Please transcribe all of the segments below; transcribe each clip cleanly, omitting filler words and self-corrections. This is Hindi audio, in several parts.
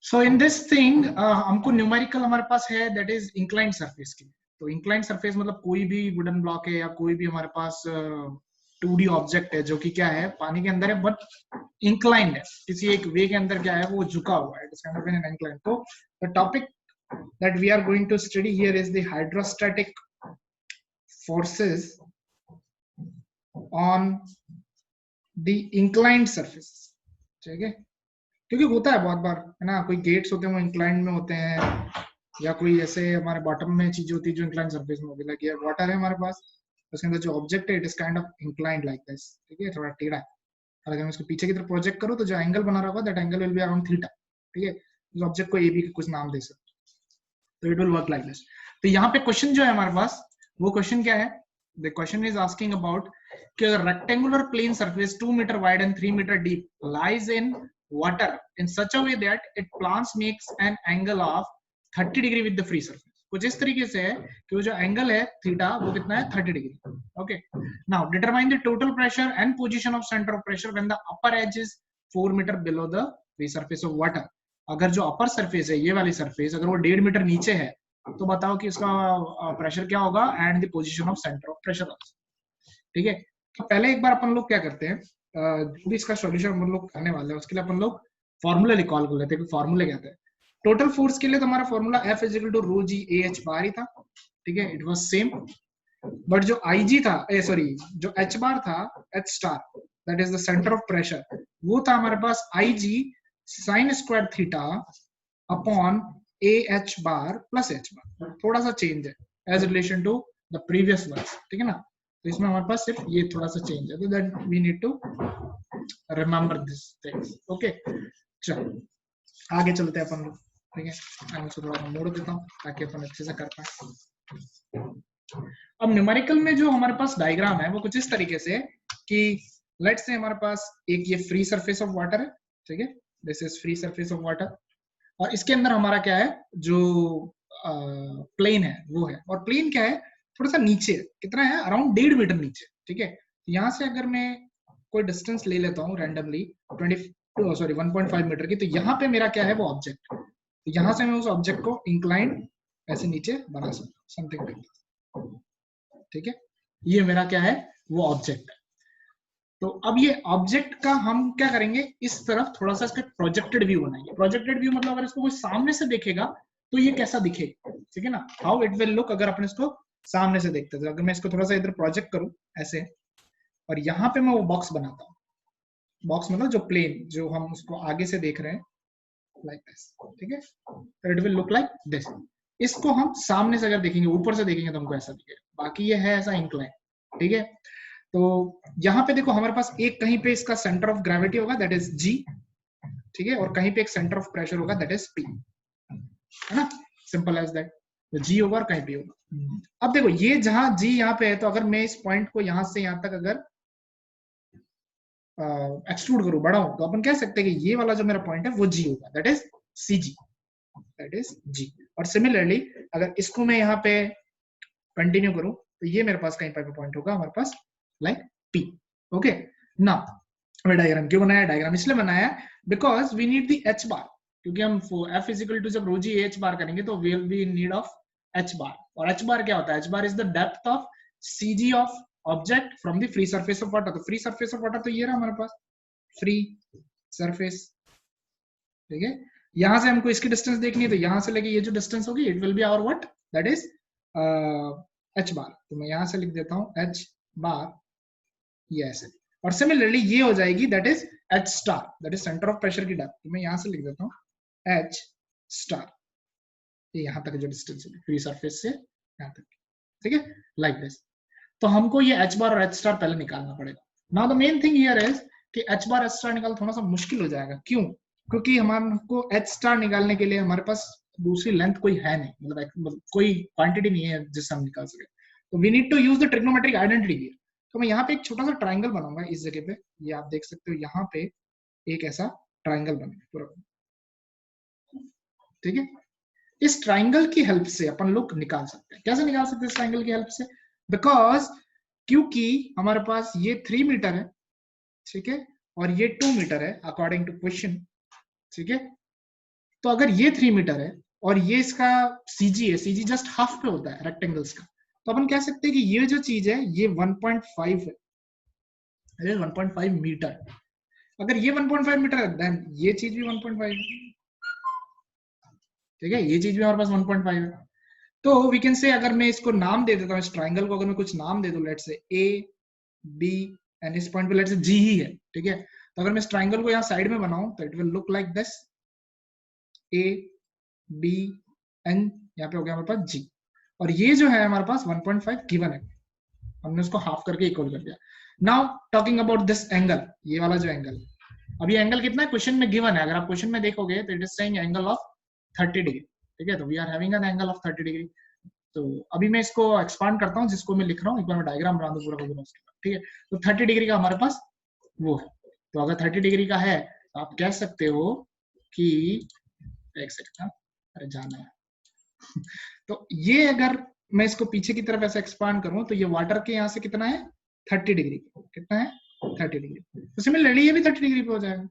सो इन दिस थिंग हमको न्यूमेरिकल हमारे पास है दैट इज इंक्लाइंड सरफेस के लिए। तो इंक्लाइंड सरफेस मतलब कोई भी वुडन ब्लॉक है या कोई भी हमारे पास 2D ऑब्जेक्ट है जो कि क्या है पानी के अंदर है बट इंक्लाइंड है, किसी एक वे के अंदर क्या है वो झुका हुआ है, it is kind of an inclined. तो the topic that we are going to study here is the hydrostatic forces on the inclined surface। ठीक है, क्योंकि होता है बहुत बार है ना, कोई गेट्स होते हैं वो इंक्लाइंड में होते हैं, या कोई ऐसे हमारे बॉटम में चीज होती है जो इंक्लाइंड सरफेस में होगी। लाइक ये वाटर है हमारे पास, उसके अंदर जो ऑब्जेक्ट है it is kind of inclined like this. ठीक है, थोड़ा टेढ़ा है, और अगर मैं इसको पीछे की तरफ प्रोजेक्ट करूं तो जो एंगल बना रहा होगा that angle will be around theta. ठीक है, उस ऑब्जेक्ट को ए बी कुछ नाम दे सकते, तो it will work like this. तो यहाँ पे क्वेश्चन जो है हमारे पास वो क्वेश्चन क्या है, the question is asking about कि rectangular plane surface 2 metre wide and 3 metre deep lies in water in such a way that it plans makes an angle of 30 degree with the free surface. कुछ इस तरीके से है कि वो जो एंगल है थीटा वो कितना है 30 degree. Okay, now determine the total pressure and position of centre of pressure when the upper edge is 4 metre below the free surface of water. अगर जो अपर सरफेस है ये वाली सरफेस अगर वो 1.5 मीटर नीचे है तो बताओ कि इसका प्रेशर क्या होगा and the position of centre of pressure also. ठीक है, तो पहले एक बार अपन लोग क्या करते हैं, जो भी इसका सॉल्यूशन हम लोग करने वाले हैं उसके लिए अपन लोग फॉर्मूला निकाल कर लेते हैं। फॉर्मूले क्या है टोटल फोर्स के लिए, तो हमारा formula F is equal to rho g A h bar ही था। ठीक है, इट वाज सेम, बट जो IG था सॉरी जो H बार था H star that is the centre of pressure, वो था हमारे पास IG sine square theta upon A h bar plus h bar. थोड़ा सा चेंज है as relation to the previous words. ठीक है ना, तो इसमें हमारे पास सिर्फ ये थोड़ा सा चेंज है, तो that we need to remember this things. Okay, चलो आगे चलते हैं अपन लोग। ठीक है, मैं इसको थोड़ा मोड़ देता हूँ ताकि अपन अच्छे से कर पाए। अब न्यूमेरिकल में जो हमारे पास डायग्राम है वो कुछ इस तरीके से कि लेट्स से हमारे पास एक ये फ्री सरफेस ऑफ वाटर है। ठीक है, this is free surface of water, और इसके अंदर हमारा क्या है जो प्लेन है वो है, और प्लेन क्या है थोड़ा सा नीचे, कितना है अराउंड 1.5 मीटर नीचे। ठीक है, यहाँ से अगर मैं कोई डिस्टेंस ले लेता हूँ रैंडमली 1.5 मीटर की, तो यहाँ पे मेरा क्या है वो ऑब्जेक्ट, तो यहाँ से मैं उस ऑब्जेक्ट को इंक्लाइंड ऐसे नीचे बना सकता हूँ, समथिंग लाइक दिस। ठीक है, ये मेरा क्या है वो ऑब्जेक्ट है। तो अब ये ऑब्जेक्ट का हम क्या करेंगे, इस तरफ थोड़ा सा इसका प्रोजेक्टेड व्यू बनाएंगे। प्रोजेक्टेड व्यू मतलब अगर इसको कोई सामने से देखेगा तो ये कैसा दिखेगा। ठीक है ना, हाउ इट विल लुक अगर अपन इसको सामने से देखते हैं। तो अगर मैं इसको थोड़ा सा इधर प्रोजेक्ट करूं ऐसे, और यहाँ पे मैं वो बॉक्स बनाता हूँ, बॉक्स मतलब जो प्लेन जो हम उसको आगे से देख रहे हैं लाइक दिस। ठीक है, तो it will look like this. इसको हम सामने से अगर देखेंगे, ऊपर से देखेंगे तो हमको ऐसा दिखेगा, बाकी ये है ऐसा इंक्लाइन। ठीक है, तो यहाँ पे देखो हमारे पास एक कहीं पे इसका सेंटर ऑफ ग्रेविटी होगा दैट इज G। ठीक है, और कहीं पे एक सेंटर ऑफ प्रेशर होगा दैट इज P, है ना, सिंपल एज दैट। तो G होगा और कहीं पे होगा। अब देखो ये जहां G यहाँ पे है, तो अगर मैं इस पॉइंट को यहाँ से यहाँ तक अगर एक्सट्रूड करूं, बढ़ाऊं, तो अपन कह सकते हैं कि ये वाला जो मेरा पॉइंट है वो G होगा, that is CG, that is G। और सिमिलरली अगर इसको मैं यहाँ पे कंटिन्यू करूं तो ये मेरे पास कहीं पे पॉइंट होगा हमारे पास like P। Okay, now diagram क्यों बनाया, डायग्राम इसलिए बनाया because we need the H bar, क्योंकि हम F इज इक्वल टू जब रो जी H बार करेंगे तो we will be in need of H bar. और H बार क्या होता है, H bar is the depth of CG of object from the free surface of water. तो फ्री सरफेस ऑफ वाटर तो ये रहा हमारे पास फ्री सरफेस। ठीक है, यहां से हमको इसकी डिस्टेंस देखनी है, तो यहां से लेके ये जो डिस्टेंस होगी it will be our what, that is H bar. तो मैं यहां से लिख देता हूं H बार, ये ऐसे। और सिमिलरली ये हो जाएगी that is H star, that is centre of pressure की डेप्थ। तो मैं यहां से लिख देता हूं H स्टार, ये यहां तक जो डिस्टेंस है फ्री सरफेस से यहां तक। ठीक है, लाइक दिस। तो हमको ये H बार और H स्टार पहले निकालना पड़ेगा। Now the main thing here is कि H बार H स्टार निकालना थोड़ा सा मुश्किल हो जाएगा। क्यों? क्योंकि हमको H स्टार निकालने के लिए हमारे पास दूसरी लेंथ कोई है नहीं, मतलब कोई क्वांटिटी नहीं है जिससे हम निकाल सके। तो we need to use the trigonometric identity here. तो मैं यहाँ पे एक छोटा सा ट्राइंगल बनाऊंगा इस जगह पे, ये आप देख सकते हो यहाँ पे एक ऐसा ट्राइंगल बनेगा पूरा। ठीक है, इस ट्राइंगल की हेल्प से अपन लोग निकाल सकते हैं। कैसे निकाल सकते हैं इस ट्राइंगल की हेल्प से, बिकॉज क्योंकि हमारे पास ये 3 मीटर है, ठीक है, और ये 2 मीटर है अकॉर्डिंग टू क्वेश्चन। ठीक है। तो अगर ये 3 मीटर है और ये इसका सीजी है, सीजी जस्ट हाफ पे होता है रेक्टेंगल्स का, तो अपन कह सकते हैं कि ये जो चीज है ये 1.5 है, 1.5 मीटर। अगर ये 1.5 मीटर है देन ये चीज भी 1.5 है, ठीक है, ये चीज भी हमारे पास 1.5 है। तो वी कैन से, अगर मैं इसको नाम दे देता हूँ, इस ट्राइंगल को अगर मैं कुछ नाम दे दूं, let's say A B and इस पॉइंट पे लेट्स से जी ही है, ठीक है। तो अगर मैं इस ट्राइंगल को यहाँ साइड में बनाऊं तो it will look like this, A B N, यहाँ पे हो गया हमारे पास जी, और ये जो है हमारे पास 1.5 गिवन है, हमने उसको हाफ करके इक्वल कर दिया। Now talking about this angle, ये वाला जो एंगल, अब ये एंगल कितना है क्वेश्चन में गिवन है, अगर आप क्वेश्चन में देखोगे तो it is saying angle of 30 degree, ठीक है। तो we are having an angle of 30 degree. तो अभी मैं इसको एक्सपांड करता हूँ, जिसको मैं लिख रहा हूँ, एक बार मैं डायग्राम बना दूं पूरा उसके बाद, ठीक है। तो 30 डिग्री का हमारे पास वो है, तो अगर 30 डिग्री का है तो आप कह सकते हो कि, एक सेकंड, अरे जाना है तो ये अगर मैं इसको पीछे की तरफ ऐसे एक्सपांड करूं तो ये वाटर के यहाँ से कितना है 30 डिग्री, कितना है 30 डिग्री। तो सिमिलरली ये भी 30 डिग्री पे हो जाएगा,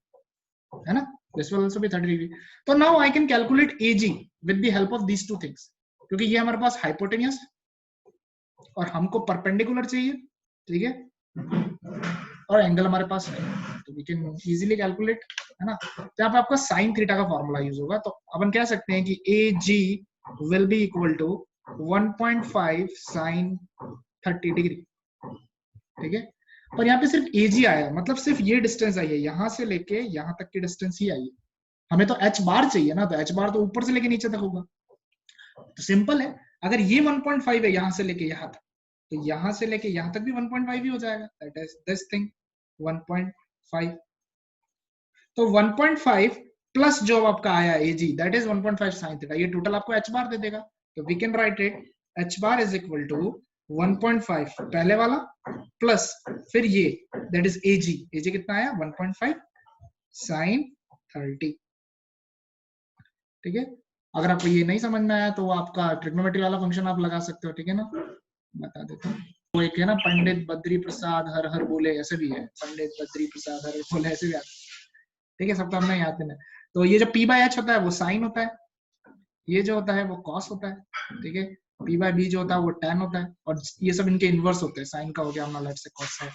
है ना, this will also be 30 degree. तो now I can calculate AG with the help of these two things, क्योंकि ये हमारे पास हाइपोटेनियस और हमको परपेंडिकुलर चाहिए, ठीक है, और एंगल हमारे पास है, तो वी कैन इजीली कैलकुलेट, है ना। तो यहाँ पे आपका साइन थीटा का फॉर्मूला यूज होगा, तो अपन कह सकते हैं कि A G will be equal to 1.5 sine 30 degree, ठीक है। पर यहाँ पे सिर्फ एजी आया, मतलब सिर्फ ये डिस्टेंस आई है, यहाँ से लेके यहाँ तक की डिस्टेंस ही आई है, हमें तो एच बार चाहिए ना, तो एच बार तो ऊपर से लेके नीचे तक होगा। तो सिंपल है, अगर ये 1.5 है यहाँ से लेके यहाँ तक, तो यहाँ से लेके यहाँ तक भी 1.5 ही हो जाएगा, दैट इज दिस थिंग 1.5। तो 1.5 प्लस जो आपका आया AG, that is 1.5 sine theta, ये टोटल आपको एच बार दे देगा। तो we can write it H bar is equal to 1.5 पहले वाला प्लस फिर ये, दैट इज एजी, एजी कितना आया 1.5 साइन 30, ठीक है। अगर आपको ये नहीं समझ में आया तो आपका ट्रिग्नोमेट्री वाला फंक्शन आप लगा सकते हो, ठीक है ना, बता देता हूँ। वो एक है ना, पंडित बद्री प्रसाद हर हर बोले, ऐसे भी है, पंडित बद्री प्रसाद हर हर बोले, ऐसे भी आता है, ठीक है, सब तो हमने याद है। तो ये जो पी बाय एच होता है वो साइन होता है, ये जो होता है वो कॉस होता है, ठीक है, पी बाय बी जो होता है वो टैन होता है, और ये सब इनके इनवर्स होते हैं, साइन का हो गया हमारा लेट से कॉस है,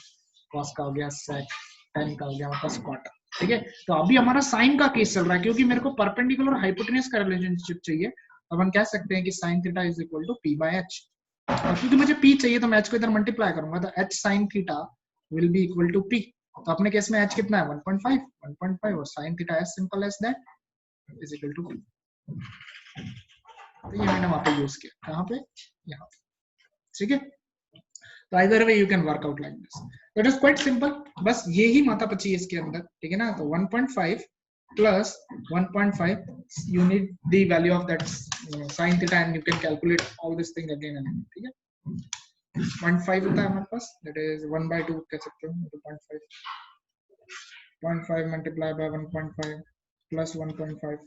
कॉस का हो गया सेक, टैन का हो गया हमारे पास कॉट, ठीक है। तो अभी हमारा साइन का केस चल रहा है, क्योंकि मेरे को परपेंडिकुलर और हाइपोटेन्यूज का रिलेशनशिप चाहिए, तो हम कह सकते हैं कि sine theta is equal to P by H, और क्योंकि मुझे पी चाहिए तो मैं एच को इधर मल्टीप्लाई करूंगा, तो H sine theta will be equal to P. तो अपने केस में एच कितना है 1.5 और sine theta as simple as that is equal to P. तो ये मैंने वहां पे यूज किया, कहां पे, यहाँ पे, ठीक है। तो either way you can work out like this, that is quite simple, बस ये ही माथा पची है इसके अंदर, ठीक है ना। तो 1.5 plus 1.5 you need the value of that sin theta and you can calculate all this thing again and again, ठीक है। 0.5 होता है हमारे पास, that is 1/2 कह सकते हो, 2.5, 0.5 multiply by 1.5 plus 1.5,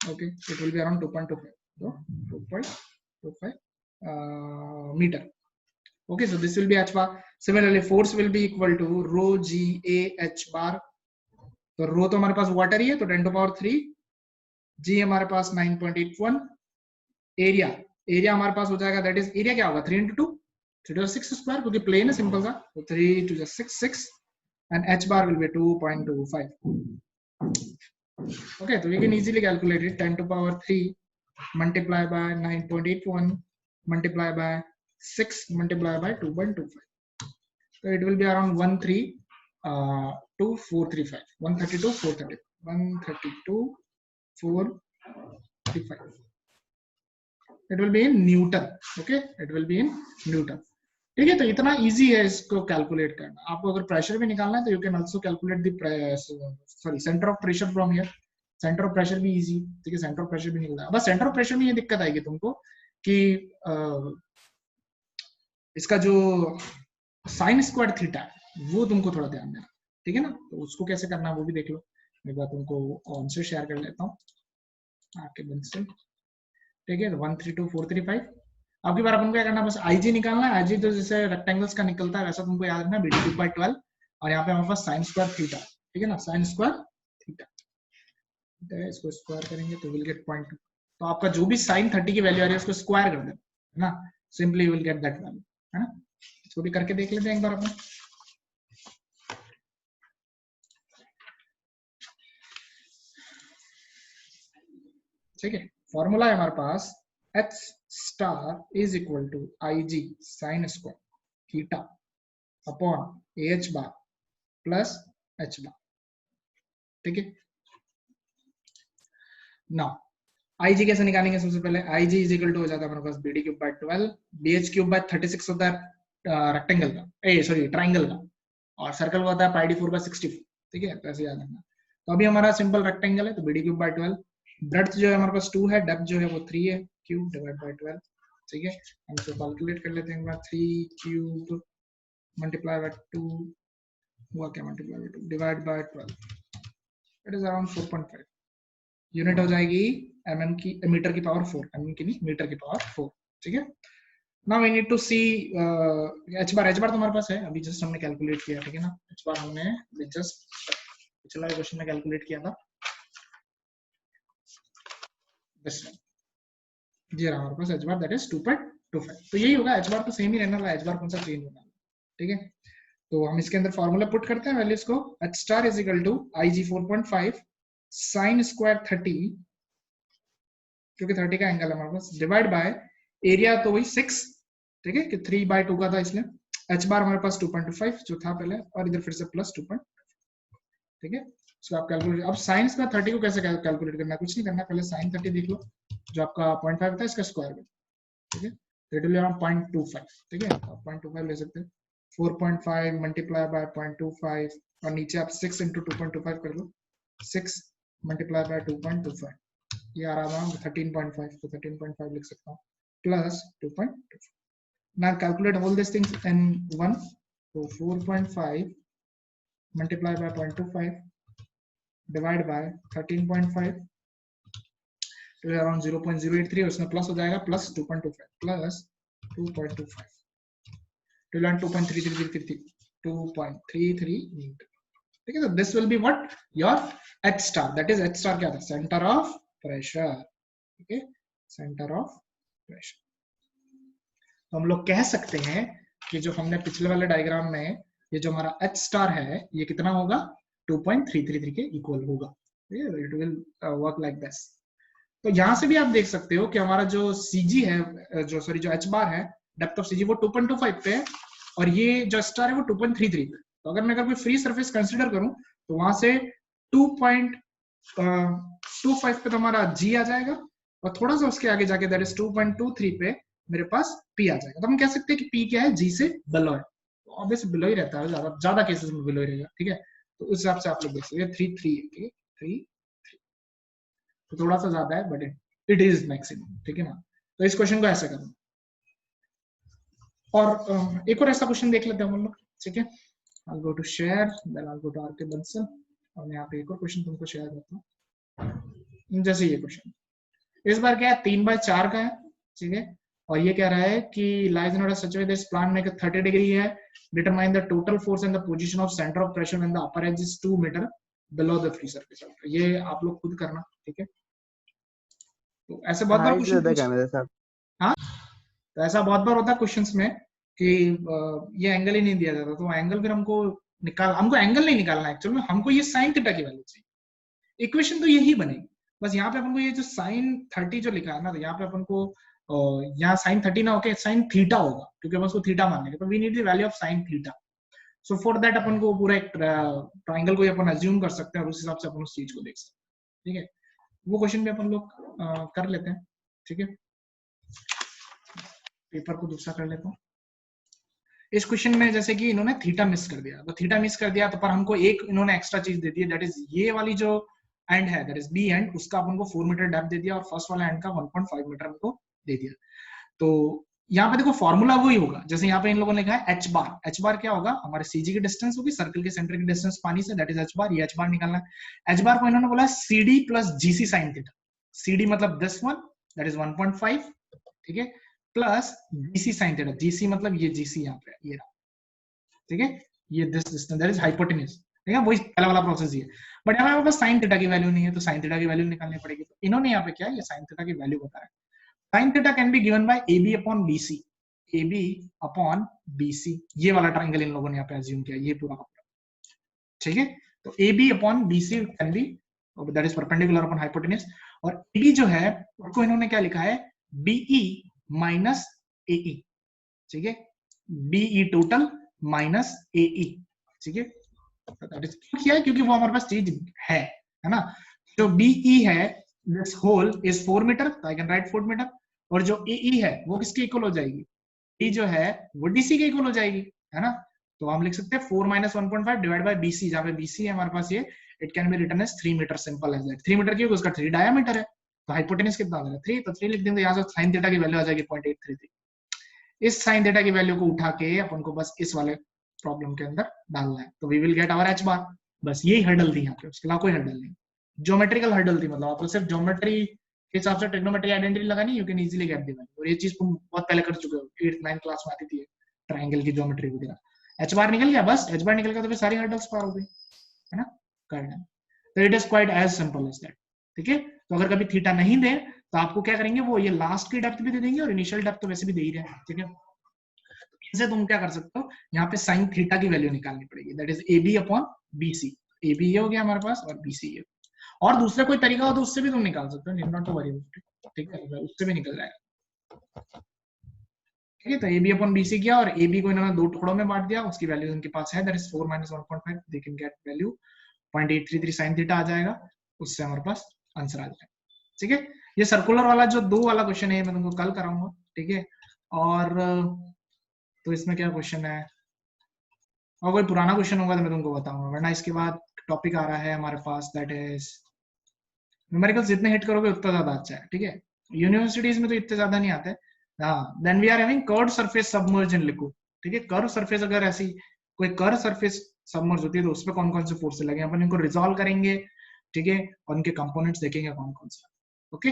okay, it will be around 2.25, so 2.25 meter, okay. So this will be h bar. Similarly force will be equal to rho g a h bar, तो रो तो हमारे पास वाटर ही है, तो 10 to power 3, जी हमारे पास 9.81, एरिया, एरिया हमारे पास हो जाएगा, दैट इज एरिया क्या होगा 3 into 2, 3 to 6 स्क्वायर, क्योंकि प्लेन है सिंपल सा, तो 3 to 6 and h bar will be 2.25, okay. तो we can easily calculate it, 10 to power 3 multiply by 9.81 multiply by 6 multiply by 2.25, so it will be around 132,435, 132,435, it will be in Newton, okay, it will be in Newton, ठीक है। तो इतना इजी है इसको कैलकुलेट करना। आपको अगर प्रेशर भी निकालना है तो you can also calculate the centre of pressure from here, centre of pressure भी इजी, ठीक है, सेंटर ऑफ प्रेशर भी निकलता है। बस सेंटर ऑफ प्रेशर में ये दिक्कत आएगी तुमको कि इसका जो साइन स्क्वायर थीटा है वो तुमको थोड़ा ध्यान देना, ठीक है ना। तो उसको कैसे करना है वो भी देख लो, एक बार तुमको ऑन से शेयर कर लेता हूँ आपके बंद से, ठीक है। 132,435, आपकी बार अपन को क्या करना है, बस आईजी निकालना है। आईजी तो जैसे रेक्टेंगल्स का निकलता है वैसा तुमको याद रखना, BD 2/12, और यहाँ पे हमारे पास साइन स्क्वायर थीटा, ठीक है ना, साइन स्क्वायर थीटा, इसको स्क्वायर करेंगे तो विल गेट 0.2। तो आपका जो भी sin 30 की वैल्यू आ रही है उसको स्क्वायर कर देना है ना, simply will get that value, है ना। इसको भी करके देख लेते हैं एक बार अपन। ठीक है, फॉर्मूला है हमारे पास h star is equal to IG sine square theta upon AH bar plus H bar. ठीक है, नाउ IG कैसे निकालेंगे? सबसे पहले IG इज इक्वल टू हो जाता है हमारे पास BD cube by 12, BH cube by 36 होता है रेक्टेंगल का, सॉरी ट्राइंगल का, और सर्कल का होता है पाई डी 4 बाय 64। ठीक है, तो ऐसे याद रखना। तो अभी हमारा सिंपल रेक्टेंगल है तो BD क्यूब बाय 12, ब्रेड्थ जो है हमारे पास 2 है, डेप्थ जो है वो 3 है, क्यूब डिवाइड बाय 12। ठीक है, हम इसको कैलकुलेट कर लेते हैं एक बार। 3 क्यूब मल्टीप्लाई बाय 2 हुआ क्या, multiply by 2 divide by 12, it is around 4.5 unit हो जाएगी mm की, मीटर की पावर 4, mm की नहीं मीटर की पावर 4। ठीक है, now we need to see h bar तो हमारे पास है, अभी जस्ट हमने कैलकुलेट किया। ठीक है ना, h बार हमने जस्ट पिछला क्वेश्चन में कैलकुलेट किया था, ये रहा हमारे पास h बार, दैट इज 2.25। तो यही होगा, h बार तो सेम ही रहने वाला है, h बार कौन सा चेंज होना है। ठीक है, तो हम इसके अंदर फॉर्मूला पुट करते हैं वैल्यूज को। h star is equal to IG 4.5 sine square 30, क्योंकि 30 का एंगल है हमारे पास, डिवाइड बाय एरिया तो वही 6। ठीक है, कि 3/2 का था इसलिए h बार हमारे पास 2.25 जो था पहले, और इधर फिर से प्लस 2। ठीक है, इसको आप कैलकुलेट, अब साइन स्क्वायर 30 को कैसे कैलकुलेट करना है, कुछ नहीं करना, पहले साइन 30 देख लो, जो आपका 0.5 था इसका स्क्वायर में। ठीक है, तो इट विल बी अराउंड 0.25। ठीक है, आप 0.25 ले सकते हैं, 4.5 मल्टीप्लाई बाय 0.25, और नीचे आप 6 इंटू 2.25 कर लो, 6 मल्टीप्लाई बाय 2.25, ये आ रहा है 13.5, तो 13.5 लिख सकता हूँ, plus 2.25। now calculate all these things in one, so 4.5 multiply by 0.25 divide by 13.5 तो अराउंड 0.083, उसमें प्लस हो जाएगा, plus 2.25 plus 2.25 to learn 2.33 metre. ठीक है, तो this will be what your h star, that is h star क्या था, सेंटर ऑफ प्रेशर। ठीक है, सेंटर ऑफ प्रेशर। तो हम लोग कह सकते हैं कि जो हमने पिछले वाले डायग्राम में ये जो हमारा h स्टार है ये कितना होगा, 2.333 के इक्वल होगा। It will work like this. तो यहां से भी आप देख सकते हो कि हमारा जो CG है, जो सॉरी जो h बार है, डेप्थ ऑफ CG वो 2.25 पे है, और ये जो स्टार है वो 2.33 पे। तो अगर मैं कोई फ्री सरफेस कंसीडर करूं तो वहां से 2.25 पे तो हमारा G आ जाएगा, और थोड़ा सा उसके आगे जाके दैट इज 2.23 पे मेरे पास P आ जाएगा। तो हम कह सकते हैं कि P क्या है, G से बिलो है, तो ऑब्वियसली बिलो ही रहता है, ज्यादा केसेस में बिलो ही रहेगा। ठीक है, तो उस हिसाब से आप लोग देख सकते हैं 3 3 तो थोड़ा सा ज्यादा है, बट इट इज मैक्सिमम। ठीक है ना, तो इस क्वेश्चन को ऐसे करना। और एक और ऐसा क्वेश्चन देख लेते हैं हम लोग। ठीक है, I'll go to share, then I'll go to RK Bansal, और मैं यहाँ पे एक और क्वेश्चन तुमको शेयर करता हूँ। जैसे ये क्वेश्चन इस बार क्या है, 3/4 का है। ठीक है, और ये कह रहा है कि lies in order such a way this plan make a 30 degree है, determine the total force and the position of center of pressure when the upper edge is 2 meter below the free surface। ये आप लोग खुद करना। ठीक है, तो ऐसे बहुत बार क्वेश्चन, हाँ, तो ऐसा बहुत बार होता है क्वेश्चंस में कि ये एंगल ही नहीं दिया जाता, तो एंगल फिर हमको एंगल नहीं निकालना है एक्चुअल में, हमको ये साइन थीटा की वैल्यू चाहिए। इक्वेशन तो यही बनेगी, बस यहाँ पे अपन को ये जो साइन 30 जो लिखा है ना, तो यहाँ पे अपन को यहाँ साइन 30 ना होके साइन थीटा होगा, क्योंकि अपन उसको थीटा मान लेंगे, तो we need the value of sine theta. So for that अपन को पूरा एक ट्राइंगल को अपन अज्यूम कर सकते हैं, और उस हिसाब से अपन उस चीज को देख सकते हैं। ठीक है, वो क्वेश्चन भी अपन लोग कर लेते हैं। ठीक है, पेपर को दूसरा कर लेता हूँ। इस क्वेश्चन में जैसे कि इन्होंने थीटा मिस कर दिया, तो थीटा मिस कर दिया तो पर हमको एक इन्होंने एक्स्ट्रा चीज दे दी है, दैट इज ये वाली जो एंड है, दैट इज बी एंड, उसका अपन को 4 मीटर डेप्थ दे दिया, और फर्स्ट वाला एंड का 1.5 मीटर हमको दे दिया। तो यहाँ पे देखो फॉर्मूला वही होगा, जैसे यहाँ पे इन लोगों ने लिखा है h बार। h बार क्या होगा, हमारे CG की डिस्टेंस होगी सर्कल के सेंटर की डिस्टेंस पानी से, दैट इज h बार। ये h बार निकालना है। h बार को इन्होंने बोला है CD plus GC sine theta. CD मतलब दिस वन, दैट इज 1.5। ठीक है, plus GC sine theta, GC मतलब ये GC यहाँ पे ये रहा। ठीक है, ये this distance that is hypotenuse, ठीक है, वही पहला वाला प्रोसेस ही है। बट यहाँ पे पास साइन थीटा की वैल्यू नहीं है, तो साइन थीटा की वैल्यू निकालनी पड़ेगी। तो इन्होंने यहाँ पे क्या ये साइन थीटा की वैल्यू बताया। Sine theta can be given by A B upon B C, A B upon B C, ये वाला ट्राइंगल इन लोगों ने यहाँ पे अज्यूम किया, ये पूरा, ठीक है। तो A B upon B C can be that is perpendicular upon hypotenuse, और ए बी जो है उसको इन्होंने क्या लिखा है, बीई माइनस एई, ठीक है, बीई टोटल माइनस एई, ठीक है। दैट इज क्यों किया है, क्योंकि वो हमारे पास चीज है ना। जो बीई है दिस होल इज 4 मीटर, तो आई कैन राइट 4 मीटर, और जो एई है वो किसके इक्वल हो जाएगी, ई जो है वो डीसी के इक्वल हो जाएगी, है ना। तो हम लिख सकते हैं 4 माइनस 1.5 डिवाइड बाय बीसी, जहां पे बीसी है हमारे पास ये, it can be written as 3 metre, simple as that. 3 metre क्योंकि उसका 3 डायमीटर है, तो हाइपोटेन्यूज कितना आ जाएगा 3, तो 3 लिख देंगे। यहाँ से साइन थीटा की वैल्यू आ जाएगी 0.833। इस साइन थीटा की वैल्यू को उठा के अपन को बस इस वाले प्रॉब्लम के अंदर डालना है, तो we will get our h bar. बस यही हर्डल थी यहाँ पे, उसके अलावा कोई हर्डल नहीं, ज्योमेट्रिकल हर्डल थी, मतलब आपको सिर्फ ज्योमेट्री के हिसाब से ट्रिग्नोमेट्री आइडेंटिटी लगानी, you can easily get the value. और ये चीज तुम बहुत पहले कर चुके हो, 8th 9th क्लास में आती थी ट्राइंगल की ज्योमेट्री वगैरह। एच बार निकल गया, बस एच बार निकल गया तो फिर सारी हर्डल्स पार हो गई, है ना, करना। तो it is quite as simple as that, ठीक है। तो अगर कभी थीटा नहीं दे तो आपको क्या करेंगे, वो ये लास्ट की डेप्थ भी दे देंगे और इनिशियल डेप्थ तो वैसे भी दे ही रहे हैं, ठीक है। इसे तुम क्या कर सकते हो, यहाँ पे साइन थीटा की वैल्यू निकालनी पड़ेगी, that is A B upon B C. A B ये हो गया हमारे पास और बी सी ये, और दूसरा कोई तरीका हो तो उससे भी तुम निकाल सकते हो, नॉट टू वरी, ठीक है, उससे भी निकल जाएगा, ठीक है। तो A B upon B C किया, और ए बी को इन्होंने दो टुकड़ों में बांट दिया, उसकी वैल्यू उनके पास है, that is 4 minus 1.5, they can get value 0.833 sine theta आ जाएगा, उससे हमारे पास आंसर आ जाएगा, ठीक है। ये सर्कुलर वाला जो 2 वाला क्वेश्चन है मैं तुमको कल कराऊंगा, ठीक है। और तो इसमें क्या क्वेश्चन है, और कोई पुराना क्वेश्चन होगा तो मैं तुमको बताऊंगा, वरना इसके बाद टॉपिक आ रहा है हमारे पास, दैट इज न्यूमेरिकल्स। जितने हिट करोगे उतना ज्यादा अच्छा है, ठीक है। यूनिवर्सिटीज में तो इतने ज्यादा नहीं आते। हाँ, then we are having curve surface submerge in liquid, ठीक है। कर्व सरफेस, अगर ऐसी कोई कर्व सरफेस सबमर्ज होती है तो उसपे कौन कौन से फोर्स लगे, अपन इनको रिजॉल्व करेंगे, ठीक है, और उनके कंपोनेंट्स देखेंगे कौन कौन से, ओके।